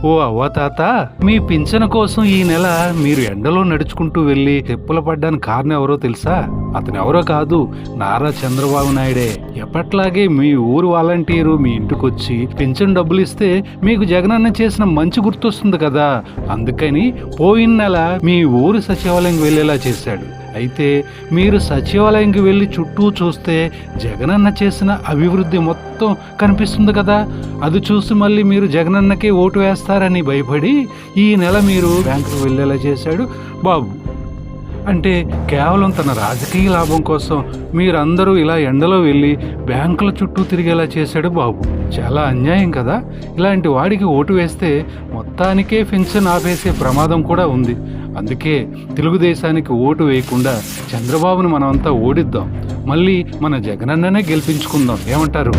ఓ అవ్వ తాత, మీ పింఛను కోసం ఈ నెల మీరు ఎండలో నడుచుకుంటూ వెళ్లి తెప్పుల పడ్డానికి కారణం ఎవరో తెలుసా? అతనెవరో కాదు, నారా చంద్రబాబు నాయుడే. ఎప్పట్లాగే మీ ఊరు వాలంటీరు మీ ఇంటికొచ్చి పింఛన్ డబ్బులు ఇస్తే మీకు జగనన్న చేసిన మంచి గుర్తొస్తుంది కదా, అందుకని పోయిన నెల మీ ఊరు సచివాలయం వెళ్లేలా చేశాడు. అయితే మీరు సచివాలయంకి వెళ్ళి చుట్టూ చూస్తే జగనన్న చేసిన అభివృద్ధి మొత్తం కనిపిస్తుంది కదా. అది చూసి మళ్ళీ మీరు జగనన్నకే ఓటు వేస్తారని భయపడి ఈ నెల మీరు బ్యాంకుకు వెళ్ళేలా చేశాడు బాబు. అంటే కేవలం తన రాజకీయ లాభం కోసం మీరందరూ ఇలా ఎండలో వెళ్ళి బ్యాంకుల చుట్టూ తిరిగేలా చేశాడు బాబు. చాలా అన్యాయం కదా. ఇలాంటి వాడికి ఓటు వేస్తే మొత్తానికే పెన్షన్ ఆపేసే ప్రమాదం కూడా ఉంది. అందుకే తెలుగుదేశానికి ఓటు వేయకుండా చంద్రబాబును మనమంతా ఓడిద్దాం, మళ్ళీ మన జగనన్ననే గెలిపించుకుందాం. ఏమంటారు?